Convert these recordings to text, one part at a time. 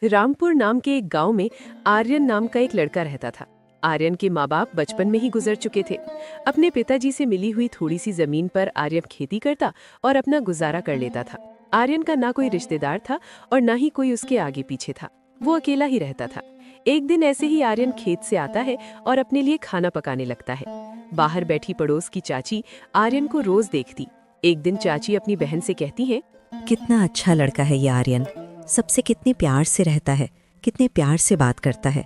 रामपुर नाम के एक गांव में आर्यन नाम का एक लड़का रहता था। आर्यन के माँ बाप बचपन में ही गुजर चुके थे। अपने पिताजी से मिली हुई थोड़ी सी जमीन पर आर्यन खेती करता और अपना गुजारा कर लेता था। आर्यन का ना कोई रिश्तेदार था और ना ही कोई उसके आगे पीछे था। वो अकेला ही रहता था। एक दिन ऐसे ही आर्यन खेत से आता है और अपने लिए खाना पकाने लगता है। बाहर बैठी पड़ोस की चाची आर्यन को रोज देखती। एक दिन चाची अपनी बहन से कहती है, कितना अच्छा लड़का है ये आर्यन, सबसे कितने प्यार से रहता है, कितने प्यार से बात करता है।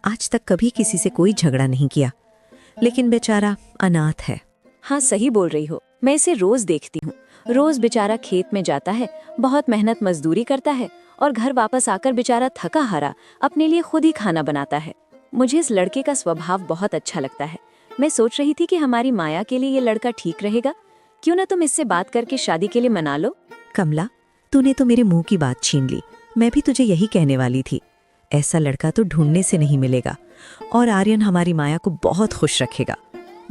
आज तक कभी किसी से कोई झगड़ा नहीं किया, लेकिन बेचारा अनाथ है। हाँ, सही बोल रही हो। मैं इसे रोज देखती हूँ। रोज बेचारा खेत में जाता है, बहुत मेहनत मजदूरी करता है और घर वापस आकर बेचारा थका हारा अपने लिए खुद ही खाना बनाता है। मुझे इस लड़के का स्वभाव बहुत अच्छा लगता है। मैं सोच रही थी कि हमारी माया के लिए ये लड़का ठीक रहेगा। क्यों ना तुम इससे बात करके शादी के लिए मना लो। कमला, तूने तो मेरे मुंह की बात छीन ली। मैं भी तुझे यही कहने वाली थी। ऐसा लड़का तो ढूंढने से नहीं मिलेगा और आर्यन हमारी माया को बहुत खुश रखेगा।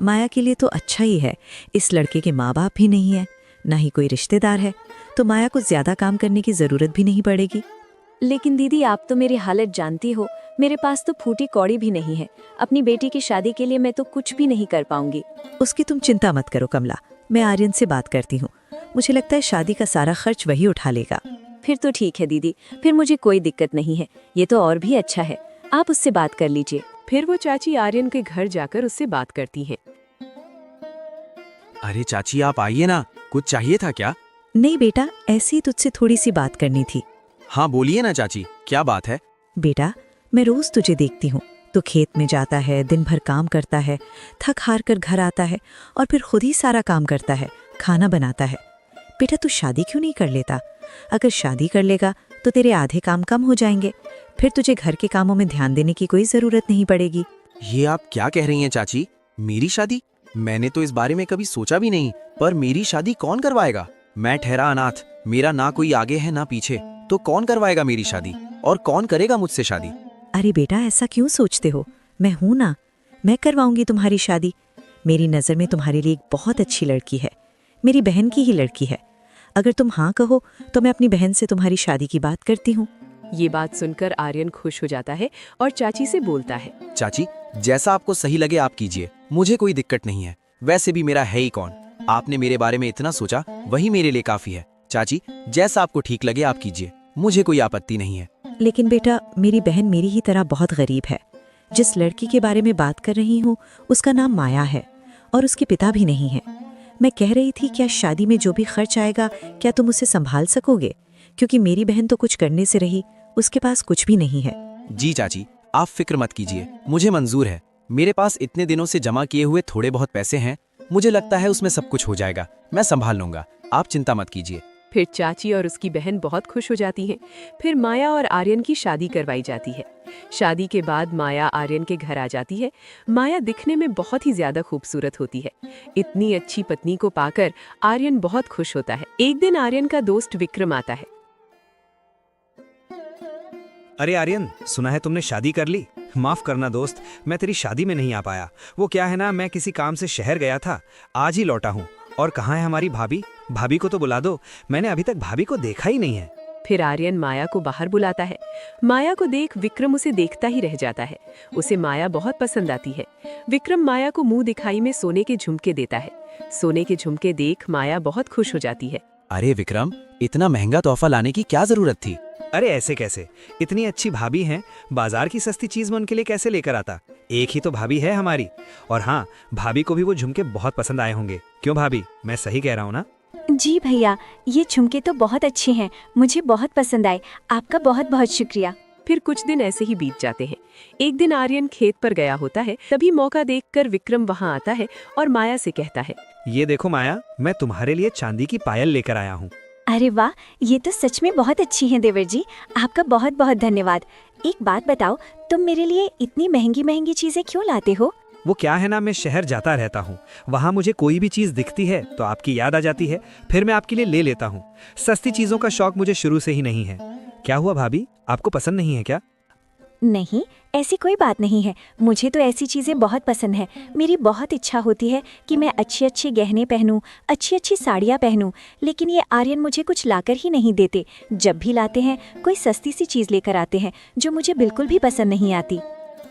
माया के लिए तो अच्छा ही है। इस लड़के के माँ बाप भी नहीं है, ना ही कोई रिश्तेदार है, तो माया को ज्यादा काम करने की जरूरत भी नहीं पड़ेगी। लेकिन दीदी, आप तो मेरी हालत जानती हो। मेरे पास तो फूटी कौड़ी भी नहीं है। अपनी बेटी की शादी के लिए मैं तो कुछ भी नहीं कर पाऊंगी। उसकी तुम चिंता मत करो कमला, मैं आर्यन से बात करती हूँ। मुझे लगता है शादी का सारा खर्च वही उठा लेगा। फिर तो ठीक है दीदी, फिर मुझे कोई दिक्कत नहीं है। ये तो और भी अच्छा है। आप उससे बात कर लीजिए। फिर वो चाची आर्यन के घर जाकर उससे बात करती हैं। अरे चाची, आप आइए ना, कुछ चाहिए था क्या? नहीं बेटा, ऐसे ही तुझसे थोड़ी सी बात करनी थी। हाँ बोलिए ना चाची, क्या बात है? बेटा, मैं रोज तुझे देखती हूँ। तो खेत में जाता है, दिन भर काम करता है, थक हार कर घर आता है और फिर खुद ही सारा काम करता है, खाना बनाता है। बेटा, तू शादी क्यों नहीं कर लेता? अगर शादी कर लेगा तो तेरे आधे काम कम हो जाएंगे। फिर तुझे घर के कामों में ध्यान देने की कोई जरूरत नहीं पड़ेगी। ये आप क्या कह रही हैं चाची? मेरी शादी? मैंने तो इस बारे में कभी सोचा भी नहीं। पर मेरी शादी कौन करवाएगा? मैं ठहरा अनाथ, मेरा ना कोई आगे है ना पीछे, तो कौन करवाएगा मेरी शादी? और कौन करेगा मुझसे शादी? अरे बेटा, ऐसा क्यों सोचते हो? मैं हूं ना, मैं करवाऊंगी तुम्हारी शादी। मेरी नज़र में तुम्हारे लिए एक बहुत अच्छी लड़की है, मेरी बहन की ही लड़की है। अगर तुम हाँ कहो तो मैं अपनी बहन से तुम्हारी शादी की बात करती हूँ। ये बात सुनकर आर्यन खुश हो जाता है और चाची से बोलता है, चाची, जैसा आपको सही लगे आप कीजिए, मुझे कोई दिक्कत नहीं है। वैसे भी मेरा है ही कौन? आपने मेरे बारे में इतना सोचा, वही मेरे लिए काफी है। चाची, जैसा आपको ठीक लगे आप कीजिए, मुझे कोई आपत्ति नहीं है। लेकिन बेटा, मेरी बहन मेरी ही तरह बहुत गरीब है। जिस लड़की के बारे में बात कर रही हूँ उसका नाम माया है और उसके पिता भी नहीं है। मैं कह रही थी, क्या शादी में जो भी खर्च आएगा क्या तुम उसे संभाल सकोगे? क्योंकि मेरी बहन तो कुछ करने से रही, उसके पास कुछ भी नहीं है। जी चाची, आप फिक्र मत कीजिए, मुझे मंजूर है। मेरे पास इतने दिनों से जमा किए हुए थोड़े बहुत पैसे हैं, मुझे लगता है उसमें सब कुछ हो जाएगा। मैं संभाल लूंगा, आप चिंता मत कीजिए। फिर चाची और उसकी बहन बहुत खुश हो जाती हैं। फिर माया और आर्यन की शादी करवाई जाती है। शादी के बाद माया आर्यन के घर आ जाती है। माया दिखने में बहुत ही ज्यादा खूबसूरत होती है। इतनी अच्छी पत्नी को पाकर आर्यन बहुत खुश होता है। एक दिन आर्यन का दोस्त विक्रम आता है। अरे आर्यन, सुना है तुमने शादी कर ली? माफ करना दोस्त, मैं तेरी शादी में नहीं आ पाया। वो क्या है ना, मैं किसी काम से शहर गया था, आज ही लौटा हूँ। और कहाँ है हमारी भाभी? भाभी को तो बुला दो, मैंने अभी तक भाभी को देखा ही नहीं है। फिर आर्यन माया को बाहर बुलाता है। माया को देख विक्रम उसे देखता ही रह जाता है। उसे माया बहुत पसंद आती है। विक्रम माया को मुंह दिखाई में सोने के झुमके देता है। सोने के झुमके देख माया बहुत खुश हो जाती है। अरे विक्रम, इतना महंगा तोहफा लाने की क्या जरूरत थी? अरे ऐसे कैसे? इतनी अच्छी भाभी हैं, बाजार की सस्ती चीज मैं उनके लिए कैसे लेकर आता? एक ही तो भाभी है हमारी। और हाँ, भाभी को भी वो झुमके बहुत पसंद आए होंगे। क्यों भाभी, मैं सही कह रहा हूँ ना? जी भैया, ये झुमके तो बहुत अच्छे हैं, मुझे बहुत पसंद आए। आपका बहुत बहुत शुक्रिया। फिर कुछ दिन ऐसे ही बीत जाते हैं। एक दिन आर्यन खेत पर गया होता है, तभी मौका देखकर विक्रम वहां आता है और माया से कहता है, ये देखो माया, मैं तुम्हारे लिए चांदी की पायल लेकर आया हूँ। अरे वाह, ये तो सच में बहुत अच्छी है देवर जी। आपका बहुत बहुत धन्यवाद। एक बात बताओ, तुम मेरे लिए इतनी महंगी महंगी चीजें क्यों लाते हो? वो क्या है ना, मैं शहर जाता रहता हूँ, वहाँ मुझे कोई भी चीज दिखती है तो आपकी याद आ जाती है, फिर मैं आपके लिए ले लेता हूँ। सस्ती चीजों का शौक मुझे शुरू से ही नहीं है। क्या हुआ भाभी, आपको पसंद नहीं है क्या? नहीं, ऐसी कोई बात नहीं है। मुझे तो ऐसी चीज़ें बहुत पसंद है। मेरी बहुत इच्छा होती है कि मैं अच्छे अच्छे गहने पहनूं, अच्छी अच्छी साड़ियाँ पहनूं, लेकिन ये आर्यन मुझे कुछ लाकर ही नहीं देते। जब भी लाते हैं कोई सस्ती सी चीज़ लेकर आते हैं जो मुझे बिल्कुल भी पसंद नहीं आती।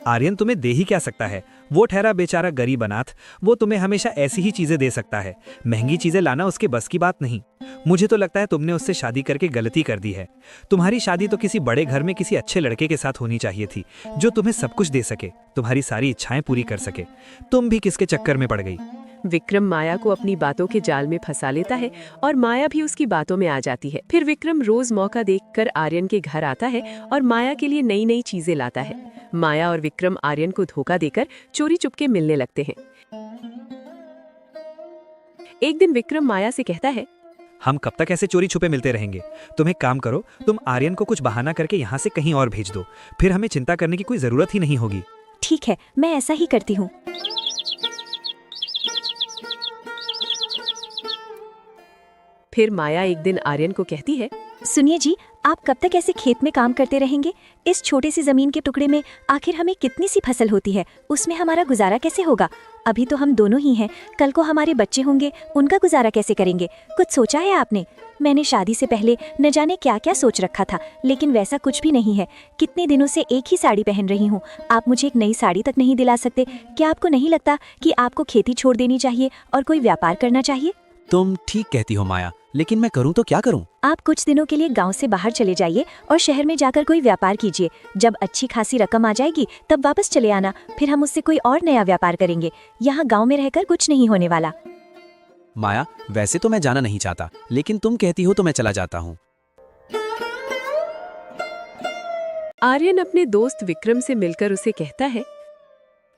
आर्यन तुम्हें दे ही क्या सकता है? वो ठहरा बेचारा गरीब अनाथ, वो तुम्हें हमेशा ऐसी ही चीजें दे सकता है। महंगी चीजें लाना उसके बस की बात नहीं। मुझे तो लगता है तुमने उससे शादी करके गलती कर दी है। तुम्हारी शादी तो किसी बड़े घर में किसी अच्छे लड़के के साथ होनी चाहिए थी, जो तुम्हें सब कुछ दे सके, तुम्हारी सारी इच्छाएं पूरी कर सके। तुम भी किसके चक्कर में पड़ गई? विक्रम माया को अपनी बातों के जाल में फंसा लेता है और माया भी उसकी बातों में आ जाती है। फिर विक्रम रोज मौका देखकर आर्यन के घर आता है और माया के लिए नई नई चीजें लाता है। माया और विक्रम आर्यन को धोखा देकर चोरी चुपके मिलने लगते हैं। एक दिन विक्रम माया से कहता है, हम कब तक ऐसे चोरी छुपे मिलते रहेंगे? तुम एक काम करो, तुम आर्यन को कुछ बहाना करके यहाँ से कहीं और भेज दो, फिर हमें चिंता करने की कोई जरूरत ही नहीं होगी। ठीक है, मैं ऐसा ही करती हूँ। फिर माया एक दिन आर्यन को कहती है, सुनिए जी, आप कब तक ऐसे खेत में काम करते रहेंगे? इस छोटे सी जमीन के टुकड़े में आखिर हमें कितनी सी फसल होती है, उसमें हमारा गुजारा कैसे होगा? अभी तो हम दोनों ही हैं, कल को हमारे बच्चे होंगे, उनका गुजारा कैसे करेंगे? कुछ सोचा है आपने? मैंने शादी से पहले न जाने क्या क्या सोच रखा था, लेकिन वैसा कुछ भी नहीं है। कितने दिनों से एक ही साड़ी पहन रही हूँ, आप मुझे एक नई साड़ी तक नहीं दिला सकते? क्या आपको नहीं लगता कि आपको खेती छोड़ देनी चाहिए और कोई व्यापार करना चाहिए? तुम ठीक कहती हो माया, लेकिन मैं करूं तो क्या करूं? आप कुछ दिनों के लिए गांव से बाहर चले जाइए और शहर में जाकर कोई व्यापार कीजिए। जब अच्छी खासी रकम आ जाएगी तब वापस चले आना, फिर हम उससे कोई और नया व्यापार करेंगे। यहाँ गांव में रहकर कुछ नहीं होने वाला। माया, वैसे तो मैं जाना नहीं चाहता, लेकिन तुम कहती हो तो मैं चला जाता हूँ। आर्यन अपने दोस्त विक्रम से मिलकर उसे कहता है,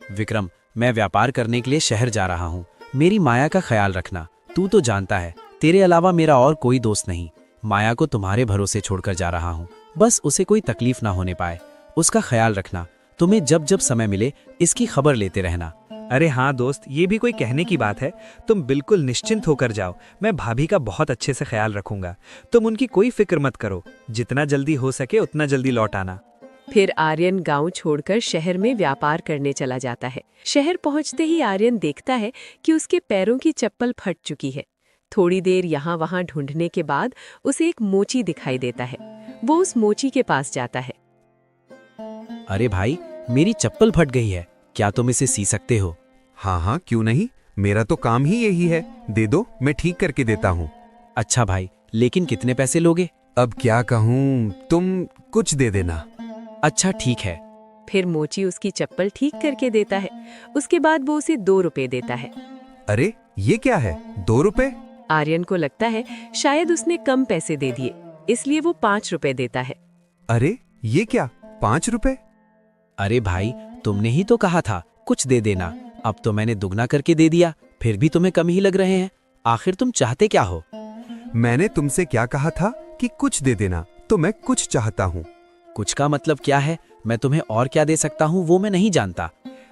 विक्रम, मैं व्यापार करने के लिए शहर जा रहा हूँ। मेरी माया का ख्याल रखना। तू तो जानता है, तेरे अलावा मेरा और कोई दोस्त नहीं। माया को तुम्हारे भरोसे छोड़कर जा रहा हूँ, बस उसे कोई तकलीफ ना होने पाए। उसका ख्याल रखना। तुम्हें जब जब समय मिले इसकी खबर लेते रहना। अरे हाँ दोस्त, ये भी कोई कहने की बात है? तुम बिल्कुल निश्चिंत होकर जाओ, मैं भाभी का बहुत अच्छे से ख्याल रखूंगा। तुम उनकी कोई फिक्र मत करो, जितना जल्दी हो सके उतना जल्दी लौट आना। फिर आर्यन गांव छोड़कर शहर में व्यापार करने चला जाता है। शहर पहुंचते ही आर्यन देखता है कि उसके पैरों की चप्पल फट चुकी है। थोड़ी देर यहाँ वहाँ ढूंढने के बाद उसे एक मोची दिखाई देता है। वो उस मोची के पास जाता है। अरे भाई, मेरी चप्पल फट गई है, क्या तुम इसे सी सकते हो? हाँ हाँ, क्यों नहीं, मेरा तो काम ही यही है। दे दो, मैं ठीक करके देता हूँ। अच्छा भाई, लेकिन कितने पैसे लोगे? अब क्या कहूँ, तुम कुछ दे देना। अच्छा ठीक है। फिर मोची उसकी चप्पल ठीक करके देता है। उसके बाद वो उसे 2 रुपए देता है। अरे ये क्या है, 2 रुपए? आर्यन को लगता है शायद उसने कम पैसे दे दिए, इसलिए वो 5 रुपए देता है। अरे ये क्या, 5 रुपए? अरे भाई, तुमने ही तो कहा था कुछ दे देना। अब तो मैंने दुगना करके दे दिया, फिर भी तुम्हें कम ही लग रहे हैं। आखिर तुम चाहते क्या हो? मैंने तुमसे क्या कहा था कि कुछ दे देना, तो मैं कुछ चाहता हूँ। कुछ का मतलब क्या है? मैं तुम्हें और क्या दे सकता हूँ वो मैं नहीं जानता।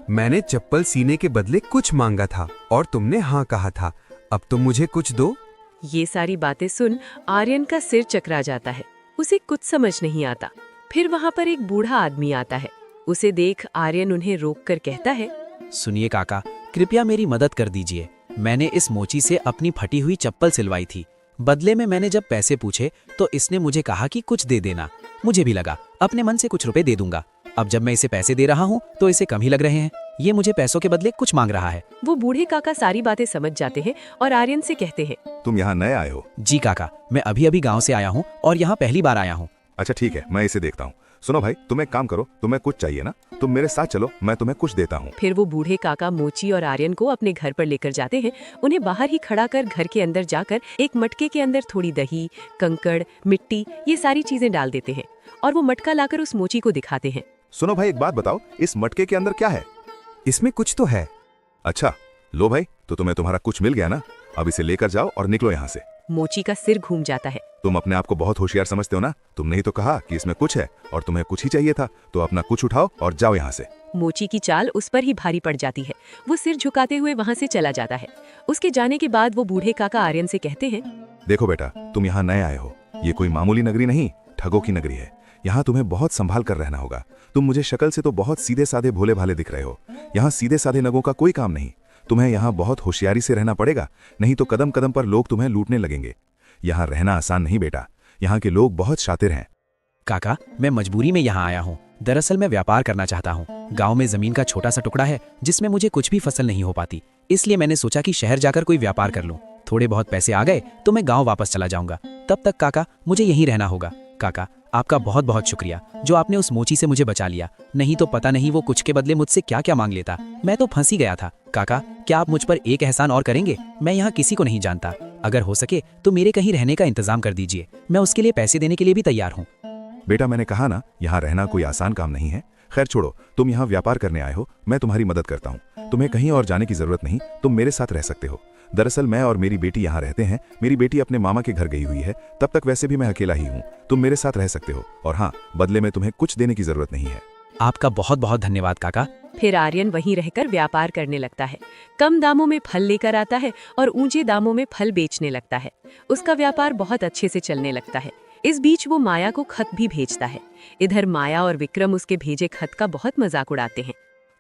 मैंने चप्पल सीने के बदले कुछ मांगा था और तुमने हाँ कहा था। अब तुम मुझे कुछ दो। ये सारी बातें सुन आर्यन का सिर चकरा जाता है। उसे कुछ समझ नहीं आता। फिर वहाँ पर एक बूढ़ा आदमी आता है। उसे देख आर्यन उन्हें रोककर कहता है, सुनिए काका, कृपया मेरी मदद कर दीजिए। मैंने इस मोची से अपनी फटी हुई चप्पल सिलवाई थी। बदले में मैंने जब पैसे पूछे तो इसने मुझे कहा कि कुछ दे देना। मुझे भी लगा अपने मन से कुछ रुपए दे दूंगा। अब जब मैं इसे पैसे दे रहा हूँ तो इसे कम ही लग रहे हैं। ये मुझे पैसों के बदले कुछ मांग रहा है। वो बूढ़े काका सारी बातें समझ जाते हैं और आर्यन से कहते हैं, तुम यहाँ नए आए हो? जी काका, मैं अभी अभी गाँव से आया हूँ और यहाँ पहली बार आया हूँ। अच्छा ठीक है, मैं इसे देखता हूँ। सुनो भाई, तुम एक काम करो, तुम्हें कुछ चाहिए ना, तुम मेरे साथ चलो, मैं तुम्हें कुछ देता हूँ। फिर वो बूढ़े काका मोची और आर्यन को अपने घर पर लेकर जाते हैं। उन्हें बाहर ही खड़ा कर घर के अंदर जाकर एक मटके के अंदर थोड़ी दही, कंकड़, मिट्टी, ये सारी चीजें डाल देते हैं और वो मटका लाकर उस मोची को दिखाते हैं। सुनो भाई, एक बात बताओ, इस मटके के अंदर क्या है? इसमें कुछ तो है। अच्छा लो भाई, तो तुम्हें तुम्हारा कुछ मिल गया ना। अब इसे लेकर जाओ और निकलो यहाँ से। मोची का सिर घूम जाता है। तुम अपने आप को बहुत होशियार समझते हो ना। तुमने ही तो कहा कि इसमें कुछ है और तुम्हें कुछ ही चाहिए था, तो अपना कुछ उठाओ और जाओ यहाँ से। मोची की चाल उस पर ही भारी पड़ जाती है। वो सिर झुकाते हुए वहाँ से चला जाता है। उसके जाने के बाद वो बूढ़े काका आर्यन से कहते हैं, देखो बेटा, तुम यहाँ नए आए हो, ये कोई मामूली नगरी नहीं, ठगों की नगरी है। यहाँ तुम्हें बहुत संभाल कर रहना होगा। तुम मुझे शक्ल से तो बहुत सीधे साधे भोले भाले दिख रहे हो। यहाँ सीधे साधे नगों का कोई काम नहीं। तुम्हें यहाँ बहुत होशियारी से रहना पड़ेगा, नहीं तो कदम कदम पर लोग तुम्हें लूटने लगेंगे। यहाँ रहना आसान नहीं बेटा, यहाँ के लोग बहुत शातिर हैं। काका, मैं मजबूरी में यहाँ आया हूँ। दरअसल मैं व्यापार करना चाहता हूँ। गांव में जमीन का छोटा सा टुकड़ा है जिसमें मुझे कुछ भी फसल नहीं हो पाती, इसलिए मैंने सोचा कि शहर जाकर कोई व्यापार कर लूँ। थोड़े बहुत पैसे आ गए तो मैं गांव वापस चला जाऊंगा। तब तक काका मुझे यहीं रहना होगा। काका, आपका बहुत बहुत शुक्रिया जो आपने उस मोची से मुझे बचा लिया, नहीं तो पता नहीं वो कुछ के बदले मुझसे क्या क्या मांग लेता। मैं तो फंसी गया था। काका, क्या आप मुझ पर एक एहसान और करेंगे? मैं यहाँ किसी को नहीं जानता, अगर हो सके तो मेरे कहीं रहने का इंतजाम कर दीजिए। मैं उसके लिए पैसे देने के लिए भी तैयार हूँ। बेटा, मैंने कहा ना, यहाँ रहना कोई आसान काम नहीं है। खैर छोड़ो, तुम यहाँ व्यापार करने आए हो, मैं तुम्हारी मदद करता हूँ। तुम्हें कहीं और जाने की जरूरत नहीं, तुम मेरे साथ रह सकते हो। दरअसल मैं और मेरी बेटी यहाँ रहते हैं। मेरी बेटी अपने मामा के घर गई हुई है, तब तक वैसे भी मैं अकेला ही हूँ। तुम मेरे साथ रह सकते हो, और हाँ, बदले में तुम्हें कुछ देने की जरूरत नहीं है। आपका बहुत बहुत धन्यवाद काका। फिर आर्यन वहीं रहकर व्यापार करने लगता है। कम दामों में फल लेकर आता है और ऊंचे दामों में फल बेचने लगता है। उसका व्यापार बहुत अच्छे से चलने लगता है। इस बीच वो माया को खत भी भेजता है। इधर माया और विक्रम उसके भेजे खत का बहुत मजाक उड़ाते हैं।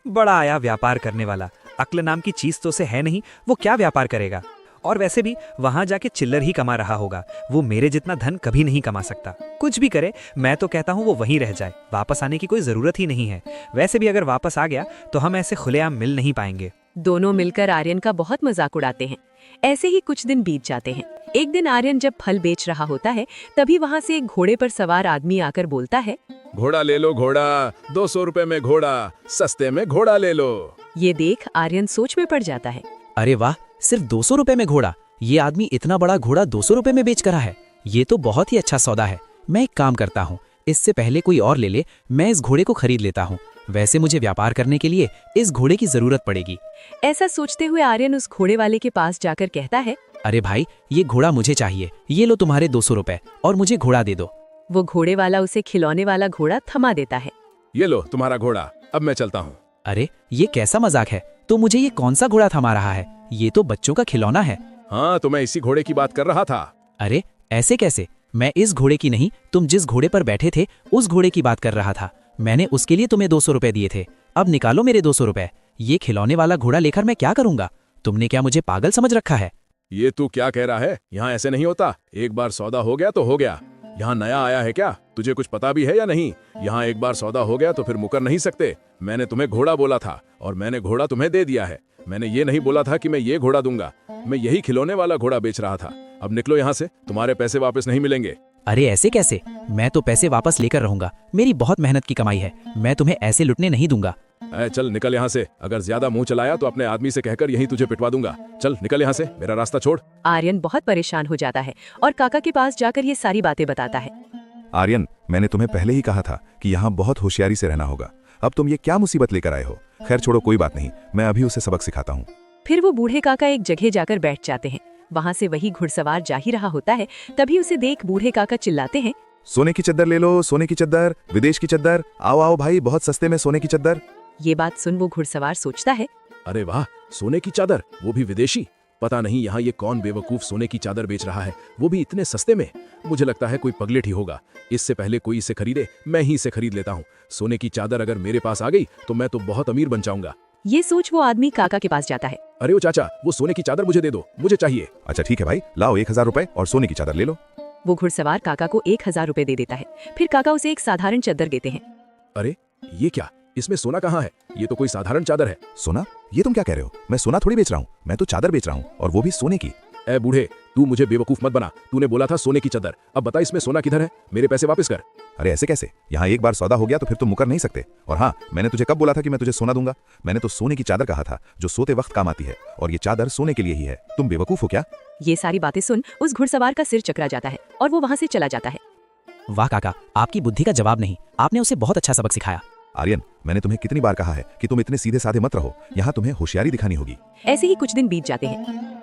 बड़ा आया व्यापार करने वाला, अक्ल नाम की चीज तो उसे है नहीं, वो क्या व्यापार करेगा? और वैसे भी वहां जाके चिल्लर ही कमा रहा होगा, वो मेरे जितना धन कभी नहीं कमा सकता। कुछ भी करे, मैं तो कहता हूँ वो वहीं रह जाए, वापस आने की कोई जरूरत ही नहीं है। वैसे भी अगर वापस आ गया तो हम ऐसे खुलेआम मिल नहीं पाएंगे। दोनों मिलकर आर्यन का बहुत मजाक उड़ाते हैं। ऐसे ही कुछ दिन बीत जाते हैं। एक दिन आर्यन जब फल बेच रहा होता है, तभी वहाँ से एक घोड़े पर सवार आदमी आकर बोलता है, घोड़ा ले लो घोड़ा, 200 रुपए में घोड़ा, सस्ते में घोड़ा ले लो। ये देख आर्यन सोच में पड़ जाता है। अरे वाह, सिर्फ 200 रुपए में घोड़ा! ये आदमी इतना बड़ा घोड़ा 200 रुपए में बेच कर रहा है। ये तो बहुत ही अच्छा सौदा है। मैं एक काम करता हूँ, इससे पहले कोई और ले ले, मैं इस घोड़े को खरीद लेता हूँ। वैसे मुझे व्यापार करने के लिए इस घोड़े की जरूरत पड़ेगी। ऐसा सोचते हुए आर्यन उस घोड़े वाले के पास जाकर कहता है, अरे भाई, ये घोड़ा मुझे चाहिए। ये लो तुम्हारे 200 रुपए और मुझे घोड़ा दे दो। वो घोड़े वाला उसे खिलौने वाला घोड़ा थमा देता है। ये लो तुम्हारा घोड़ा, अब मैं चलता हूँ। अरे ये कैसा मजाक है? तो मुझे ये कौन सा घोड़ा थमा रहा है? ये तो बच्चों का खिलौना है। हाँ, तो मैं इसी घोड़े की बात कर रहा था। अरे ऐसे कैसे? मैं इस घोड़े की नहीं, तुम जिस घोड़े पर बैठे थे उस घोड़े की बात कर रहा था। मैंने उसके लिए तुम्हें 200 रुपए दिए थे। अब निकालो मेरे 200 रुपए। ये खिलौने वाला घोड़ा लेकर मैं क्या करूंगा? तुमने क्या मुझे पागल समझ रखा है? ये तू क्या कह रहा है? यहाँ ऐसे नहीं होता। एक बार सौदा हो गया तो हो गया। यहाँ नया आया है क्या? तुझे कुछ पता भी है या नहीं? यहाँ एक बार सौदा हो गया तो फिर मुकर नहीं सकते। मैंने तुम्हें घोड़ा बोला था और मैंने घोड़ा तुम्हें दे दिया है। मैंने ये नहीं बोला था कि मैं ये घोड़ा दूंगा। मैं यही खिलौने वाला घोड़ा बेच रहा था। अब निकलो यहाँ से, तुम्हारे पैसे वापस नहीं मिलेंगे। अरे ऐसे कैसे? मैं तो पैसे वापस लेकर रहूंगा। मेरी बहुत मेहनत की कमाई है, मैं तुम्हें ऐसे लुटने नहीं दूंगा। चल निकल यहाँ से। अगर ज्यादा मुंह चलाया तो अपने आदमी से कहकर यहीं तुझे पिटवा दूंगा। चल निकल यहाँ से, मेरा रास्ता छोड़। आर्यन बहुत परेशान हो जाता है और काका के पास जाकर ये सारी बातें बताता है। आर्यन, मैंने तुम्हें पहले ही कहा था कि यहाँ बहुत होशियारी से रहना होगा। अब तुम ये क्या मुसीबत लेकर आए हो? खैर छोड़ो, कोई बात नहीं, मैं अभी उसे सबक सिखाता हूँ। फिर वो बूढ़े काका एक जगह जाकर बैठ जाते हैं। वहाँ से वही घुड़सवार जा ही रहा होता है, तभी उसे देख बूढ़े काका चिल्लाते हैं, सोने की चद्दर ले लो, सोने की चद्दर, विदेश की चद्दर, आओ आओ भाई, बहुत सस्ते में सोने की चद्दर। ये बात सुन वो घुड़सवार सोचता है, अरे वाह, सोने की चादर, वो भी विदेशी। पता नहीं यहाँ ये कौन बेवकूफ सोने की चादर बेच रहा है, वो भी इतने सस्ते में। मुझे लगता है कोई पगलेट ही होगा। इससे पहले कोई इसे खरीदे, मैं ही इसे खरीद लेता हूँ। सोने की चादर अगर मेरे पास आ गई तो मैं तो बहुत अमीर बन जाऊंगा। ये सोच वो आदमी काका के पास जाता है। अरे ओ चाचा, वो सोने की चादर मुझे दे दो, मुझे चाहिए। अच्छा ठीक है भाई, लाओ 1000 रुपए और सोने की चादर ले लो। वो घुड़सवार काका को 1000 रुपए दे देता है। फिर काका उसे एक साधारण चादर देते हैं। अरे ये क्या, इसमें सोना कहाँ है? ये तो कोई साधारण चादर है। सोना? ये तुम क्या कह रहे हो? मैं सोना थोड़ी बेच रहा हूँ, मैं तो चादर बेच रहा हूँ, और वो भी सोने की। ए बूढ़े, तू मुझे बेवकूफ मत बना। तूने बोला था सोने की चादर, अब बता इसमें सोना किधर है? मेरे पैसे वापस कर। अरे ऐसे कैसे? यहाँ एक बार सौदा हो गया तो फिर तुम मुकर नहीं सकते। और हाँ, मैंने तुझे कब बोला था कि मैं तुझे सोना दूंगा? मैंने तो सोने की चादर कहा था, जो सोते वक्त काम आती है, और ये चादर सोने के लिए ही है। तुम बेवकूफ हो क्या? ये सारी बातें सुन उस घुड़सवार का सिर चकरा जाता है और वो वहाँ से चला जाता है। वाह काका, आपकी बुद्धि का जवाब नहीं, आपने उसे बहुत अच्छा सबक सिखाया। आर्यन, मैंने तुम्हें कितनी बार कहा है कि तुम इतने सीधे साधे मत रहो, यहाँ तुम्हें होशियारी दिखानी होगी। ऐसे ही कुछ दिन बीत जाते हैं।